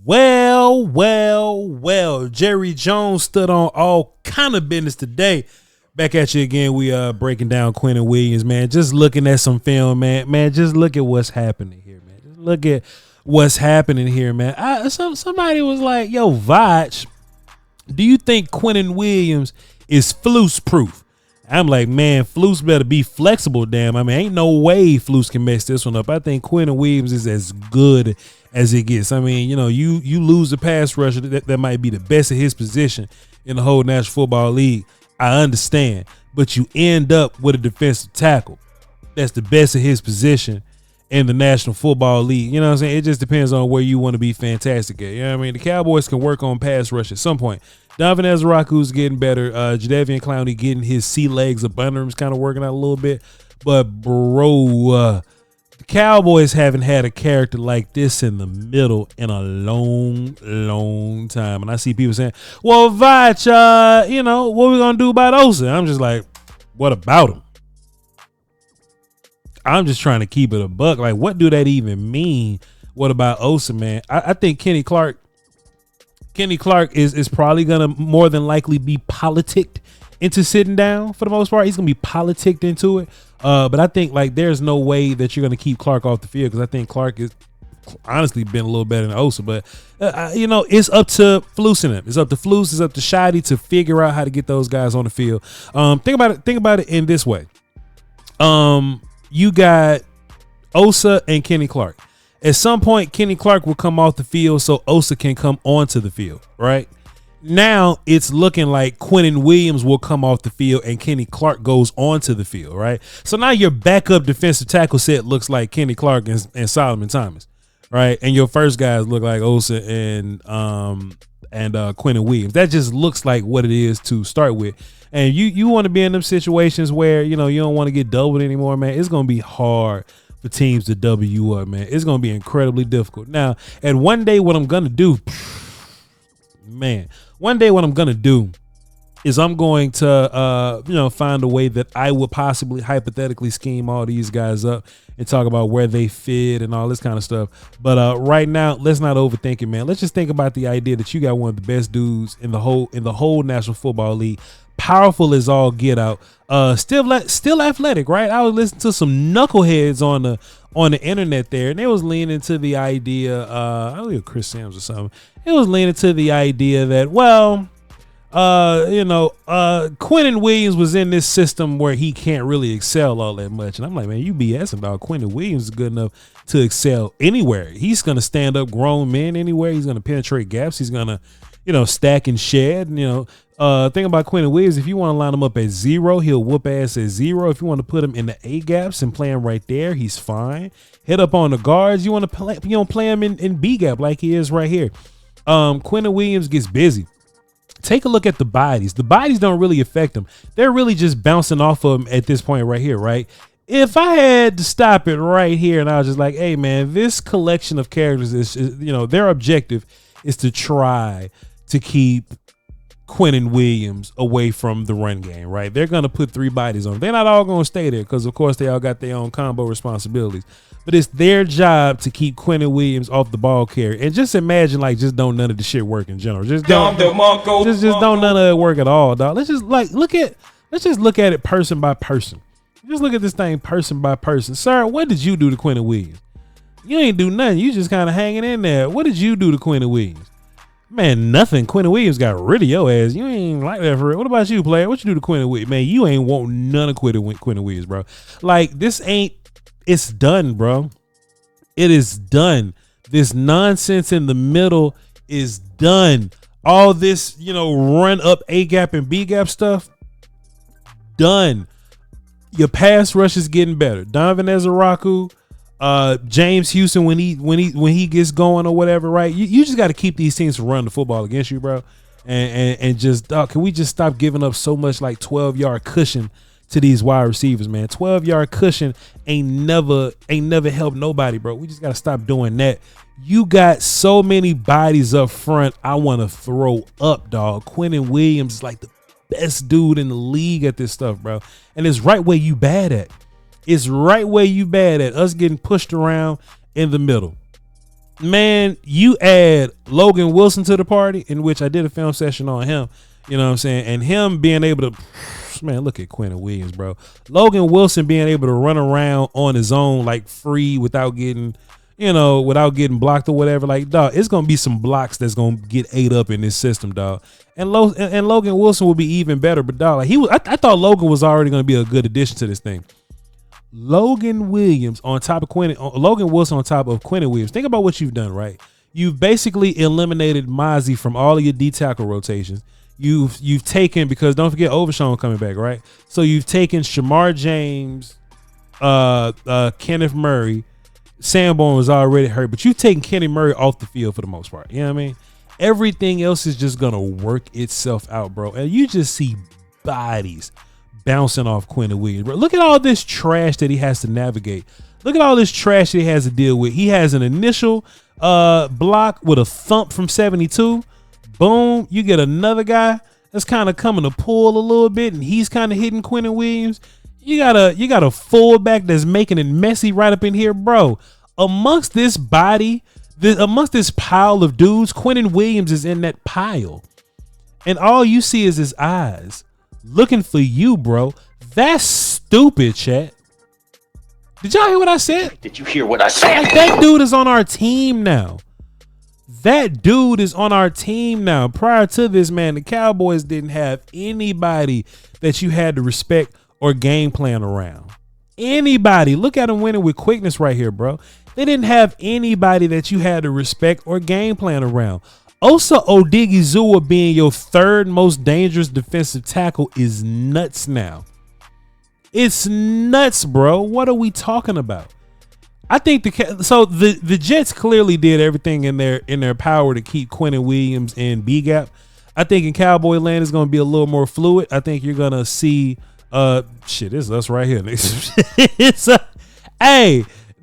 Well, Jerry Jones stood on all kind of business today. Back at you again. We breaking down Quinnen Williams, man. Just looking at some film, man. Just look at what's happening here, man. Just look at what's happening here, man. Somebody was like, yo, Voch, do you think Quinnen Williams is Flus proof? I'm like, man, Flus better be flexible, damn. I mean, ain't no way Flus can mess this one up. I think Quinnen Williams is as good as it gets. I mean, you know, you lose the pass rusher that might be the best at his position in the whole National Football League. I understand, but you end up with a defensive tackle that's the best at his position in the National Football League. You know what I'm saying? It just depends on where you want to be fantastic at. You know what I mean? The Cowboys can work on pass rush at some point. Donovan Ezraku's getting better. Jadeveon Clowney getting his sea legs up under him is kind of working out a little bit. But, bro, the Cowboys haven't had a character like this in the middle in a long time. And I see people saying, well, Voch, you know, what we going to do about Osa? I'm just like, what about him? I'm just trying to keep it a buck. Like, what do that even mean? What about Osa, man? I think Kenny Clark is probably going to more than likely be politicked into sitting down for the most part. He's going to be politicked into it. But I think, like, there's no way that you're going to keep Clark off the field because I think Clark is honestly been a little better than Osa. But, you know, it's up to Flus and him. It's up to Flus. It's up to Shotty to figure out how to get those guys on the field. Think about it in this way. You got Osa and Kenny Clark. At some point, Kenny Clark will come off the field so Osa can come onto the field, right? Now it's looking like Quinnen Williams will come off the field and Kenny Clark goes onto the field, right? So now your backup defensive tackle set looks like Kenny Clark and Solomon Thomas, right? And your first guys look like Osa and Quinnen Williams. That just looks like what it is to start with. And you want to be in them situations where, you know, you don't want to get doubled anymore, man. It's going to be hard for teams to double you up, man. It's going to be incredibly difficult. Now, and one day what I'm going to do, is I'm going to, you know, find a way that I would possibly hypothetically scheme all these guys up and talk about where they fit and all this kind of stuff. But right now, let's not overthink it, man. Let's just think about the idea that you got one of the best dudes in the whole National Football League. Powerful as all get out. Still athletic, right? I was listening to some knuckleheads on the internet there, and they was leaning to the idea. I believe Chris Sams or something. It was leaning to the idea that, well, you know, Quinnen Williams was in this system where he can't really excel all that much. And I'm like, man, you BSing about Quinnen Williams is good enough to excel anywhere. He's going to stand up grown men anywhere. He's going to penetrate gaps. He's going to, you know, stack and shed. You know, thing about Quinnen Williams, if you want to line him up at 0, he'll whoop ass at 0. If you want to put him in the A gaps and play him right there, he's fine. Hit up on the guards. You want to play him in B gap like he is right here. Quinnen Williams gets busy. Take a look at the bodies. The bodies don't really affect them. They're really just bouncing off of them at this point right here, right? If I had to stop it right here and I was just like, hey, man, this collection of characters is, you know, their objective is to try to keep Quinnen Williams away from the run game, right? They're going to put 3 bodies on. They're not all going to stay there because, of course, they all got their own combo responsibilities. But it's their job to keep Quinnen Williams off the ball carrier. And just imagine, like, just don't none of the shit work in general. Just don't none of it work at all, dog. Let's just look at it person by person. Just look at this thing person by person. Sir, what did you do to Quinnen Williams? You ain't do nothing. You just kind of hanging in there. What did you do to Quinnen Williams? Man, nothing. Quinnen Williams got rid of your ass. You ain't like that for real. What about you, player? What you do to Quinnen Williams? Man, you ain't want none of Quinnen Williams, bro. Like, it's done, bro. It is done. This nonsense in the middle is done. All this, you know, run up A gap and B gap stuff, done. Your pass rush is getting better. Donovan Ezraku, James Houston when he gets going or whatever, right? You just got to keep these teams from running the football against you, bro. And just can we just stop giving up so much like 12-yard cushion to these wide receivers, man? 12-yard cushion ain't never helped nobody, bro. We just got to stop doing that. You got so many bodies up front. I want to throw up, dog. Quinnen Williams is like the best dude in the league at this stuff, bro. And it's right where you bad at. It's right where you bad at. Us getting pushed around in the middle. man, you add Logan Wilson to the party, in which I did a film session on him. You know what I'm saying? And him being able to, man, look at Quinnen Williams, bro. Logan Wilson being able to run around on his own, like free, without getting blocked or whatever. Like, dog, it's gonna be some blocks that's gonna get ate up in this system, dog. And Logan Wilson will be even better. But dog, like I thought Logan was already gonna be a good addition to this thing. Logan Wilson on top of Quinnen Williams. Think about what you've done, right? You've basically eliminated Mazi from all of your D tackle rotations. You've taken, because don't forget Overshown coming back, right? So you've taken Shamar James, Kenneth Murray. Sanborn was already hurt, but you've taken Kenny Murray off the field for the most part. You know what I mean? Everything else is just gonna work itself out, bro. And you just see bodies bouncing off Quinnen Williams, bro. Look at all this trash that he has to navigate. Look at all this trash that he has to deal with. He has an initial block with a thump from 72. Boom, you get another guy that's kind of coming to pull a little bit, and he's kind of hitting Quinnen Williams. You got a fullback that's making it messy right up in here, bro. Amongst this body, amongst this pile of dudes, Quinnen Williams is in that pile, and all you see is his eyes looking for you, bro. That's stupid, chat. Did y'all hear what I said? Did you hear what I said? Like, that dude is on our team now. That dude is on our team now. Prior to this, man, the Cowboys didn't have anybody that you had to respect or game plan around. Anybody. Look at them winning with quickness right here, bro. They didn't have anybody that you had to respect or game plan around. Osa Odigizua being your third most dangerous defensive tackle is nuts now. It's nuts, bro. What are we talking about? I think the Jets clearly did everything in their power to keep Quinnen Williams in B gap. I think in Cowboy land is going to be a little more fluid. I think you're going to see this is us right here. This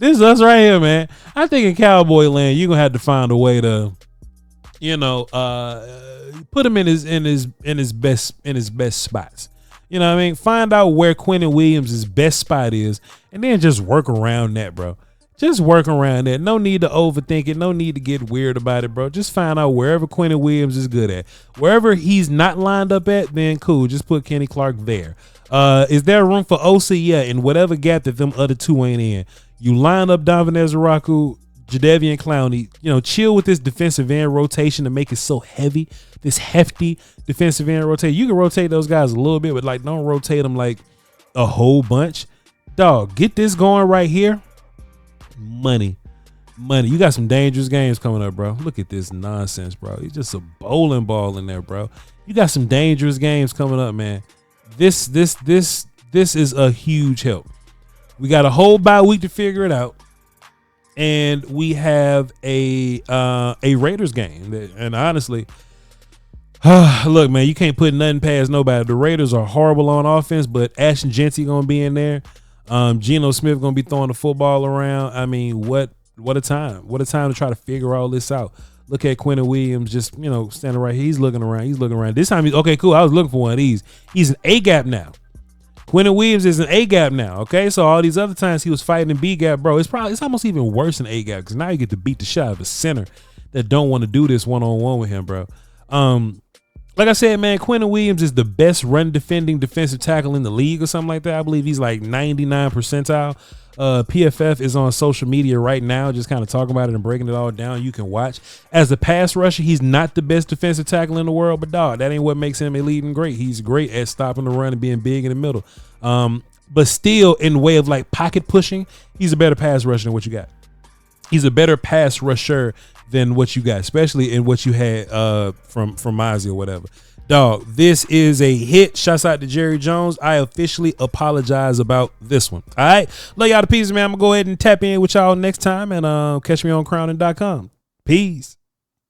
is us right here, man. I think in Cowboy land you're going to have to find a way to put him in his best spots. You know what I mean? Find out where Quinnen Williams' best spot is, and then just work around that, bro. Just work around that. No need to overthink it. No need to get weird about it, bro. Just find out wherever Quinnen Williams is good at. Wherever he's not lined up at, then cool. Just put Kenny Clark there. Is there room for Osa? Yeah, in whatever gap that them other two ain't in. You line up Donovan Ezraku, Jadeveon Clowney, chill with this defensive end rotation to make it so heavy, this hefty defensive end rotation. You can rotate those guys a little bit, but like don't rotate them like a whole bunch. Dog, get this going right here. Money. You got some dangerous games coming up, bro. Look at this nonsense, bro. He's just a bowling ball in there, bro. You got some dangerous games coming up, man. This is a huge help. We got a whole bye week to figure it out. And we have a Raiders game. And honestly, look, man, you can't put nothing past nobody. The Raiders are horrible on offense, but Ashton Genty gonna be in there. Geno Smith gonna be throwing the football around. I mean, what a time. What a time to try to figure all this out. Look at Quinnen Williams just, standing right here. He's looking around. This time okay, cool. I was looking for one of these. He's an A gap now. Quinnen Williams is an A gap now. Okay, so all these other times he was fighting in B gap, bro. It's almost even worse than A gap because now you get to beat the shit out of a center that don't want to do this one-on-one with him, bro. Like I said, man, Quinnen Williams is the best run defending defensive tackle in the league or something like that. I believe he's like 99 percentile. PFF is on social media right now, just kind of talking about it and breaking it all down. You can watch. As a pass rusher, he's not the best defensive tackle in the world, but dog, that ain't what makes him elite and great. He's great at stopping the run and being big in the middle. But still, in the way of like pocket pushing, he's a better pass rusher than what you got. He's a better pass rusher than what you got, especially in what you had from Mazi or whatever. Dog, this is a hit. Shouts out to Jerry Jones. I officially apologize about this one. All right. Love y'all to pieces, man. I'm going to go ahead and tap in with y'all next time and catch me on crowning.com. Peace.